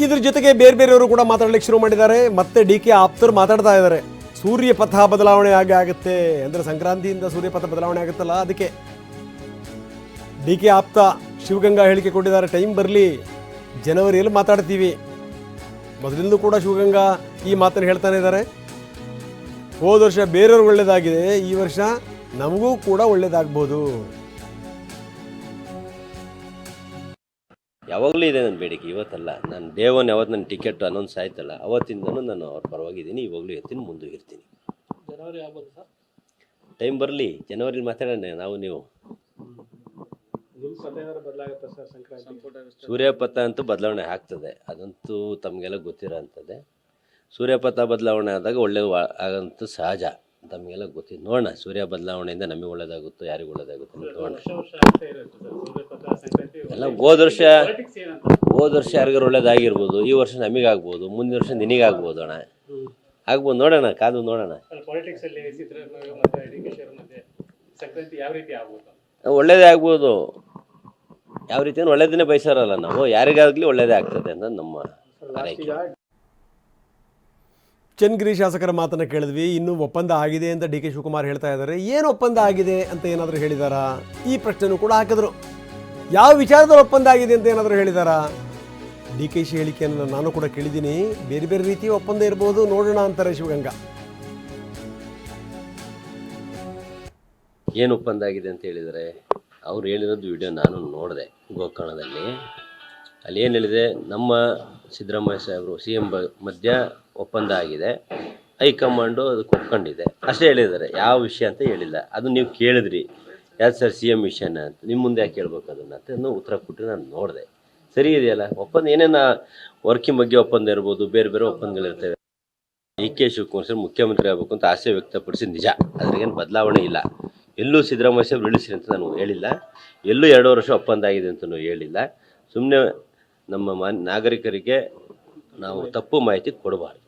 ಇದ್ರ ಜೊತೆಗೆ ಬೇರೆ ಬೇರೆಯವರು ಕೂಡ ಮಾತಾಡ್ಲಿಕ್ಕೆ ಶುರು ಮಾಡಿದ್ದಾರೆ. ಮತ್ತೆ ಡಿ ಕೆ ಆಪ್ತರು ಮಾತಾಡ್ತಾ ಇದ್ದಾರೆ. ಸೂರ್ಯಪಥ ಬದಲಾವಣೆ ಆಗುತ್ತೆ ಅಂದರೆ ಸಂಕ್ರಾಂತಿಯಿಂದ ಸೂರ್ಯಪಥ ಬದಲಾವಣೆ ಆಗುತ್ತಲ್ಲ, ಅದಕ್ಕೆ ಡಿ ಕೆ ಆಪ್ತ ಶಿವಗಂಗಾ ಹೇಳಿಕೆ ಕೊಟ್ಟಿದ್ದಾರೆ. ಟೈಮ್ ಬರಲಿ, ಜನವರಿಯಲ್ಲಿ ಮಾತಾಡ್ತೀವಿ. ಮೊದಲಿಂದ ಕೂಡ ಶಿವಗಂಗಾ ಈ ಮಾತನ್ನು ಹೇಳ್ತಾನೆ ಇದ್ದಾರೆ. ಹೋದ ವರ್ಷ ಬೇರೆಯವ್ರಿಗೆ ಒಳ್ಳೇದಾಗಿದೆ, ಈ ವರ್ಷ ನಮಗೂ ಕೂಡ ಒಳ್ಳೇದಾಗ್ಬೋದು. ಯಾವಾಗಲೂ ಇದೆ ನನ್ನ ಬೇಡಿಕೆ, ಇವತ್ತಲ್ಲ. ನಾನು ಡೇ ಒನ್ ಯಾವತ್ತು ನನ್ನ ಟಿಕೆಟ್ ಅನೌನ್ಸ್ ಆಯ್ತಲ್ಲ ಅವತ್ತಿಂದನೂ ನಾನು ಅವ್ರ ಪರವಾಗಿದ್ದೀನಿ. ಇವಾಗಲೂ ಇರ್ತೀನಿ, ಮುಂದೆ ಇರ್ತೀನಿ. ಜನವರಿ ಆಗ್ಬೋದು ಸರ್? ಟೈಮ್ ಬರಲಿ, ಜನವರಿಲಿ ಮಾತಾಡೋಣ ನಾವು ನೀವು. ಸೂರ್ಯಪಥ ಅಂತೂ ಬದಲಾವಣೆ ಆಗ್ತದೆ, ಅದಂತೂ ತಮಗೆಲ್ಲ ಗೊತ್ತಿರೋ ಅಂಥದ್ದೇ. ಸೂರ್ಯಪಥ ಬದಲಾವಣೆ ಆದಾಗ ಒಳ್ಳೆ ಆಗಂತೂ ಸಹಜ, ತಮಗೆಲ್ಲ ಗೊತ್ತಿದ್ದು. ನೋಡೋಣ, ಸೂರ್ಯ ಬದಲಾವಣೆಯಿಂದ ನಮಗೆ ಒಳ್ಳೇದಾಗುತ್ತೋ ಯಾರಿಗೂ ಒಳ್ಳೇದಾಗುತ್ತೋ ನೋಡೋಣ. ಎಲ್ಲ ಹೋದ ವರ್ಷ ಯಾರಿಗಾರು ಒಳ್ಳೇದಾಗಿರ್ಬೋದು, ಈ ವರ್ಷ ನಮಗಾಗ್ಬೋದು, ಮುಂದಿನ ವರ್ಷ ನಿನಗಾಗ್ಬೋದು ಅಣ್ಣ. ಆಗ್ಬೋದು, ನೋಡೋಣ, ಕಾದು ನೋಡೋಣ. ಒಳ್ಳೇದೇ ಆಗ್ಬೋದು, ಯಾವ ರೀತಿ ಒಳ್ಳೇದನ್ನೇ ಬಯಸಾರಲ್ಲ ನಾವು. ಯಾರಿಗಾಗಲಿ ಒಳ್ಳೇದೇ ಆಗ್ತದೆ ಅಂತ ನಮ್ಮ ಆರೈಕೆ. ಚನ್ನಗಿರಿ ಶಾಸಕರ ಮಾತನ್ನು ಕೇಳಿದ್ವಿ. ಇನ್ನೂ ಒಪ್ಪಂದ ಆಗಿದೆ ಅಂತ ಡಿ ಕೆ ಶಿವಕುಮಾರ್ ಹೇಳ್ತಾ ಇದ್ದಾರೆ. ಏನು ಒಪ್ಪಂದ ಆಗಿದೆ ಅಂತ ಏನಾದರೂ ಹೇಳಿದಾರಾ? ಈ ಪ್ರಶ್ನೆನೂ ಕೂಡ ಹಾಕಿದ್ರು. ಯಾವ ವಿಚಾರದಲ್ಲಿ ಒಪ್ಪಂದ ಆಗಿದೆ ಅಂತ ಏನಾದರೂ ಹೇಳಿದಾರಾ? ಡಿ ಕೆ ಶಿ ಹೇಳಿಕೆಯನ್ನು ನಾನು ಕೂಡ ಕೇಳಿದ್ದೀನಿ. ಬೇರೆ ಬೇರೆ ರೀತಿಯ ಒಪ್ಪಂದ ಇರ್ಬೋದು, ನೋಡೋಣ ಅಂತಾರೆ ಶಿವಗಂಗಾ. ಏನು ಒಪ್ಪಂದ ಆಗಿದೆ ಅಂತ ಹೇಳಿದರೆ, ಅವ್ರು ಹೇಳಿರೋದು ವಿಡಿಯೋ ನಾನು ನೋಡಿದೆ ಗೋಕರ್ಣದಲ್ಲಿ. ಅಲ್ಲಿ ಏನು ಹೇಳಿದೆ, ನಮ್ಮ ಸಿದ್ದರಾಮಯ್ಯ ಸಾಹೇಬರು ಸಿ ಎಂ ಮಧ್ಯ ಒಪ್ಪಂದ ಆಗಿದೆ, ಹೈಕಮಾಂಡು ಅದಕ್ಕೆ ಒಪ್ಕೊಂಡಿದೆ ಅಷ್ಟೇ ಹೇಳಿದ್ದಾರೆ. ಯಾವ ವಿಷಯ ಅಂತ ಹೇಳಿಲ್ಲ. ಅದು ನೀವು ಕೇಳಿದ್ರಿ, ಯಾವ್ದು ಸರ್ ಸಿ ಎಂ ವಿಷಯನ ಅಂತ. ನಿಮ್ಮ ಮುಂದೆ ಯಾಕೆ ಕೇಳ್ಬೇಕು ಅದನ್ನು ಅಂತ ಉತ್ತರ ಕೊಟ್ಟು ನಾನು ನೋಡಿದೆ. ಸರಿ ಇದೆಯಲ್ಲ ಒಪ್ಪಂದ. ಏನೇನು ವರ್ಕಿಂಗ್ ಬಗ್ಗೆ ಒಪ್ಪಂದ ಇರ್ಬೋದು, ಬೇರೆ ಬೇರೆ ಒಪ್ಪಂದಗಳಿರ್ತವೆ. ಡಿ ಕೆ ಶಿವಕುಮಾರ್ ಸರ್ ಮುಖ್ಯಮಂತ್ರಿ ಆಗಬೇಕು ಅಂತ ಆಸೆ ವ್ಯಕ್ತಪಡಿಸಿ ನಿಜ, ಅದ್ರಾಗೇನು ಬದಲಾವಣೆ ಇಲ್ಲ. ಎಲ್ಲೂ ಸಿದ್ದರಾಮಯ್ಯ ಸಾಹೇಬ್ ಇಳಿಸ್ರಿ ಅಂತ ನಾನು ಹೇಳಿಲ್ಲ, ಎಲ್ಲೂ 2 ವರ್ಷ ಒಪ್ಪಂದ ಆಗಿದೆ ಅಂತಲೂ ಹೇಳಿಲ್ಲ. ಸುಮ್ಮನೆ ನಮ್ಮ ನಾಗರಿಕರಿಗೆ ನಾವು ತಪ್ಪು ಮಾಹಿತಿ ಕೊಡಬಾರ್ದು.